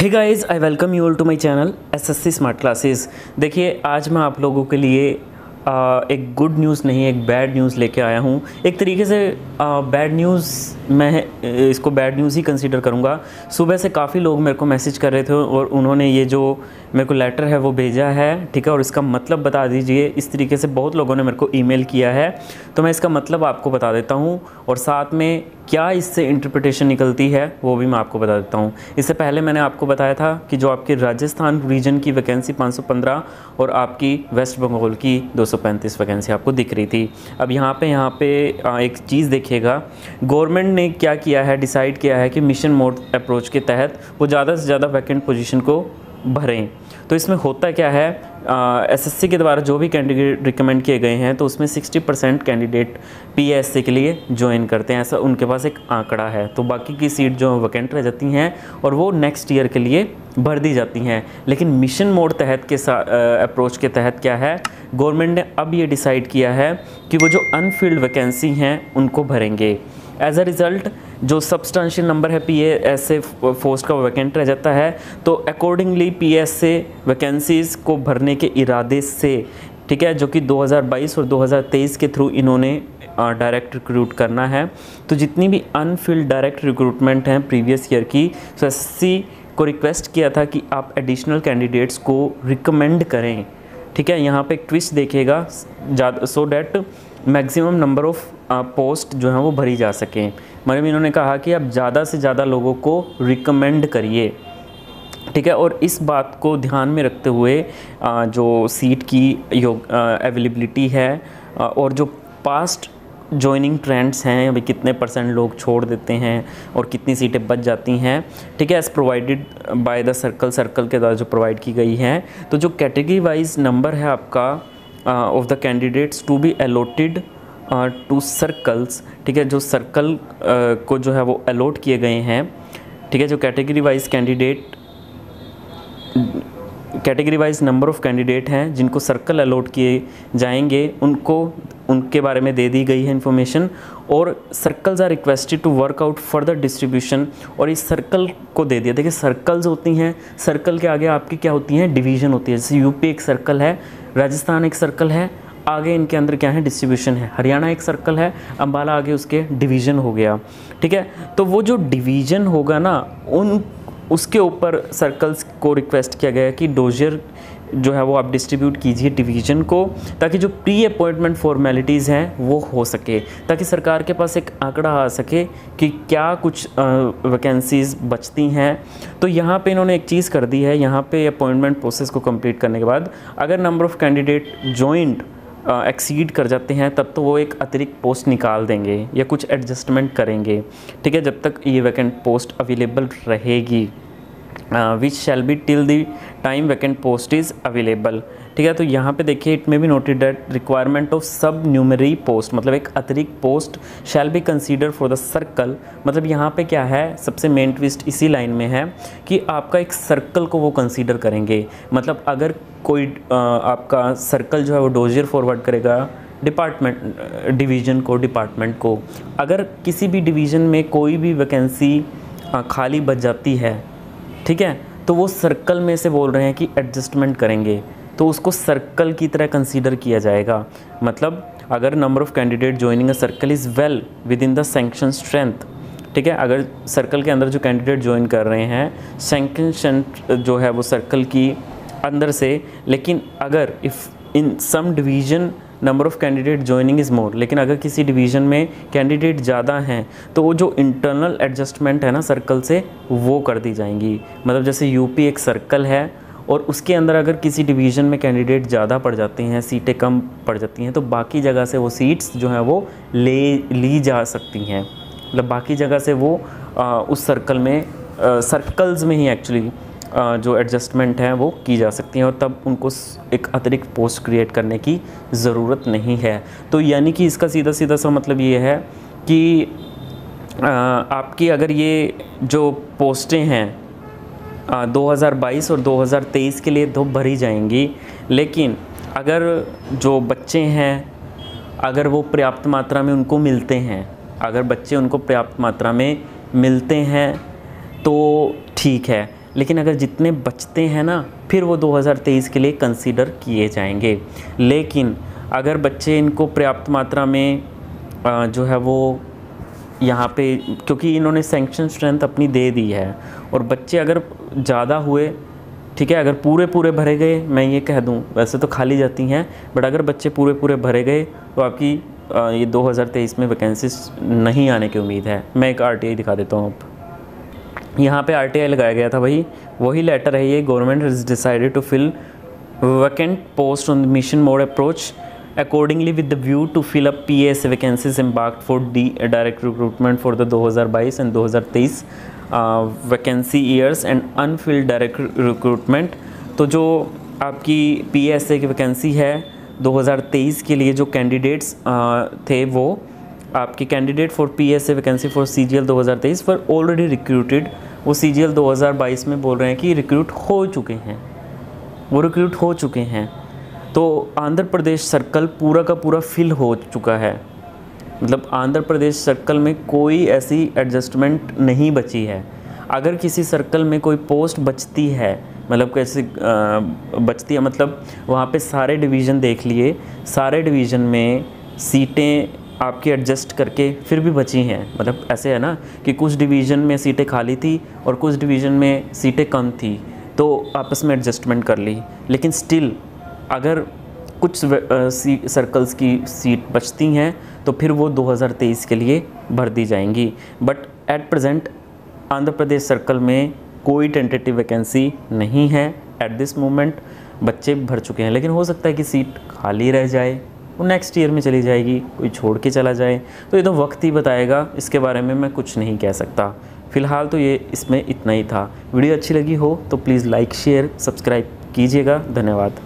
Hey guys, I welcome you all to my channel SSC smart classes. देखिए, आज मैं आप लोगों के लिए एक गुड न्यूज़ नहीं, एक बैड न्यूज़ लेके आया हूँ। एक तरीके से बैड न्यूज़, मैं इसको बैड न्यूज़ ही कंसीडर करूँगा। सुबह से काफ़ी लोग मेरे को मैसेज कर रहे थे और उन्होंने ये जो मेरे को लेटर है वो भेजा है, ठीक है, और इसका मतलब बता दीजिए। इस तरीके से बहुत लोगों ने मेरे को ईमेल किया है, तो मैं इसका मतलब आपको बता देता हूँ और साथ में क्या इससे इंटरप्रिटेशन निकलती है वो भी मैं आपको बता देता हूँ। इससे पहले मैंने आपको बताया था कि जो आपकी राजस्थान रीजन की वैकेंसी 515 और आपकी वेस्ट बंगाल की 235 वैकेंसी आपको दिख रही थी। अब यहाँ पे एक चीज़ देखिएगा, गवर्नमेंट ने क्या किया है, डिसाइड किया है कि मिशन मोड अप्रोच के तहत वो ज़्यादा से ज़्यादा वैकेंट पोजीशन को भरें। तो इसमें होता क्या है, एसएससी के द्वारा जो भी कैंडिडेट रिकमेंड किए गए हैं तो उसमें 60% कैंडिडेट पीएससी के लिए ज्वाइन करते हैं, ऐसा उनके पास एक आंकड़ा है। तो बाकी की सीट जो वैकेंट रह जाती हैं और वो नेक्स्ट ईयर के लिए भर दी जाती हैं। लेकिन मिशन मोड तहत के अप्रोच के तहत क्या है, गवर्नमेंट ने अब ये डिसाइड किया है कि वो जो अनफिल्ड वैकेंसी हैं उनको भरेंगे। एज अ रिज़ल्ट जो सब्सटेंशियल नंबर है पीएसए पोस्ट का वैकेंट रह जाता है, तो अकॉर्डिंगली पीएसए वैकेंसीज़ को भरने के इरादे से, ठीक है, जो कि 2022 और 2023 के थ्रू इन्होंने डायरेक्ट रिक्रूट करना है। तो जितनी भी अनफिल्ड डायरेक्ट रिक्रूटमेंट हैं प्रीवियस ईयर की, तो एसएससी को रिक्वेस्ट किया था कि आप एडिशनल कैंडिडेट्स को रिकमेंड करें, ठीक है। यहाँ पे एक ट्विस्ट देखिएगा, so that maximum number of post जो हैं वो भरी जा सकें। मतलब इन्होंने कहा कि आप ज़्यादा से ज़्यादा लोगों को रिकमेंड करिए, ठीक है। और इस बात को ध्यान में रखते हुए जो सीट की अवेलेबिलिटी है और जो पास्ट जॉइनिंग ट्रेंड्स हैं, अभी कितने % लोग छोड़ देते हैं और कितनी सीटें बच जाती हैं, ठीक है, as provided by the circle के द्वारा जो प्रोवाइड की गई हैं। तो जो कैटेगरी वाइज नंबर है आपका of the candidates to be allotted to circles, ठीक है, जो सर्कल को जो है वो अलॉट किए गए हैं, ठीक है। जो category wise number of candidate हैं जिनको सर्कल अलॉट किए जाएंगे, उनके बारे में दे दी गई है इन्फॉर्मेशन। और circles are requested to work out further distribution, और इस सर्कल को दे दिया। देखिए, सर्कल्स होती हैं, सर्कल के आगे आपकी क्या होती हैं, डिवीज़न होती है। जैसे यूपी एक सर्कल है, राजस्थान एक सर्कल है, आगे इनके अंदर क्या है, डिस्ट्रीब्यूशन है। हरियाणा एक सर्कल है, अम्बाला आगे उसके डिवीज़न हो गया, ठीक है। तो वो जो डिवीज़न होगा ना, उसके ऊपर सर्कल्स को रिक्वेस्ट किया गया कि डोजर जो है वो आप डिस्ट्रीब्यूट कीजिए डिवीज़न को, ताकि जो प्री अपॉइंटमेंट फॉर्मेलिटीज़ हैं वो हो सके, ताकि सरकार के पास एक आंकड़ा आ सके कि क्या कुछ वैकेंसीज़ बचती हैं। तो यहाँ पे इन्होंने एक चीज़ कर दी है, यहाँ पे अपॉइंटमेंट प्रोसेस को कंप्लीट करने के बाद अगर number of candidate joint exceed कर जाते हैं, तब तो वो एक अतिरिक्त पोस्ट निकाल देंगे या कुछ एडजस्टमेंट करेंगे, ठीक है, जब तक ये वैकेंट पोस्ट अवेलेबल रहेगी, which shall be till the time vacant post is available, ठीक है। तो यहाँ पे देखिए, it may be noted that requirement of sub numerary post, मतलब एक अतिरिक्त post shall be consider for the circle. मतलब यहाँ पे क्या है, सबसे मेन ट्विस्ट इसी लाइन में है कि आपका एक सर्कल को वो कंसीडर करेंगे। मतलब अगर कोई आपका सर्कल जो है वो डोजर फॉरवर्ड करेगा डिपार्टमेंट को, अगर किसी भी डिवीज़न में कोई भी वैकेंसी खाली बच जाती है, ठीक है, तो वो सर्कल में से बोल रहे हैं कि एडजस्टमेंट करेंगे, तो उसको सर्कल की तरह कंसीडर किया जाएगा। मतलब अगर number of candidate joining a circle is well with in the sanction strength, ठीक है, अगर सर्कल के अंदर जो कैंडिडेट ज्वाइन कर रहे हैं सैंक्शन जो है वो सर्कल की अंदर से, लेकिन अगर if in some division number of candidate joining is more, लेकिन अगर किसी डिवीज़न में कैंडिडेट ज़्यादा हैं तो वो जो इंटरनल एडजस्टमेंट है ना सर्कल से, वो कर दी जाएंगी। मतलब जैसे यूपी एक सर्कल है और उसके अंदर अगर किसी डिवीज़न में कैंडिडेट ज़्यादा पड़ जाते हैं, सीटें कम पड़ जाती हैं, तो बाकी जगह से वो सीट्स जो हैं वो ली जा सकती हैं। मतलब बाकी जगह से वो उस सर्कल में सर्कल्स में ही एक्चुअली जो एडजस्टमेंट है वो की जा सकती हैं, और तब उनको एक अतिरिक्त पोस्ट क्रिएट करने की ज़रूरत नहीं है। तो यानी कि इसका सीधा सीधा सा मतलब ये है कि आपकी अगर ये जो पोस्टें हैं 2022 और 2023 के लिए तो भरी जाएंगी, लेकिन अगर जो बच्चे हैं अगर वो पर्याप्त मात्रा में उनको मिलते हैं, अगर बच्चे उनको पर्याप्त मात्रा में मिलते हैं तो ठीक है, लेकिन अगर जितने बचते हैं ना फिर वो 2023 के लिए कंसीडर किए जाएंगे। लेकिन अगर बच्चे इनको पर्याप्त मात्रा में जो है वो यहाँ पे, क्योंकि इन्होंने सैंक्शन स्ट्रेंथ अपनी दे दी है और बच्चे अगर ज़्यादा हुए, ठीक है, अगर पूरे पूरे भरे गए, मैं ये कह दूँ वैसे तो खाली जाती हैं, बट अगर बच्चे पूरे पूरे भरे गए तो आपकी ये 2023 में वैकेंसीज नहीं आने की उम्मीद है। मैं एक RTI दिखा देता हूँ। अब यहाँ पे RTI लगाया गया था भाई, वही लेटर है ये। Government has decided to fill vacant post on mission mode approach accordingly with the view to fill up PAS vacancies embarked for direct recruitment for the 2022 and 2023 vacancy years and Anfield direct recruitment. तो जो आपकी PAS की vacancy है 2023 के लिए, जो candidates थे वो आपके candidate for PAS vacancy for CGL 2023 पर ऑलरेडी रिक्रूटेड। वो CGL 2022 में बोल रहे हैं कि रिक्रूट हो चुके हैं, वो रिक्रूट हो चुके हैं। तो आंध्र प्रदेश सर्कल पूरा का पूरा फिल हो चुका है, मतलब आंध्र प्रदेश सर्कल में कोई ऐसी एडजस्टमेंट नहीं बची है। अगर किसी सर्कल में कोई पोस्ट बचती है, मतलब कैसे बचती है, मतलब वहाँ पे सारे डिवीज़न देख लिए, सारे डिवीज़न में सीटें आपकी एडजस्ट करके फिर भी बची हैं। मतलब ऐसे है ना कि कुछ डिवीज़न में सीटें खाली थी और कुछ डिवीज़न में सीटें कम थी, तो आपस में एडजस्टमेंट कर ली। लेकिन स्टिल अगर कुछ सर्कल्स की सीट बचती हैं तो फिर वो 2023 के लिए भर दी जाएंगी। But at present Andhra Pradesh circle में कोई टेंटेटिव वैकेंसी नहीं है एट दिस मोमेंट। बच्चे भर चुके हैं, लेकिन हो सकता है कि सीट खाली रह जाए, वो नेक्स्ट ईयर में चली जाएगी, कोई छोड़ के चला जाए, तो ये तो वक्त ही बताएगा। इसके बारे में मैं कुछ नहीं कह सकता। फ़िलहाल तो ये इसमें इतना ही था। वीडियो अच्छी लगी हो तो प्लीज़ लाइक शेयर सब्सक्राइब कीजिएगा। धन्यवाद।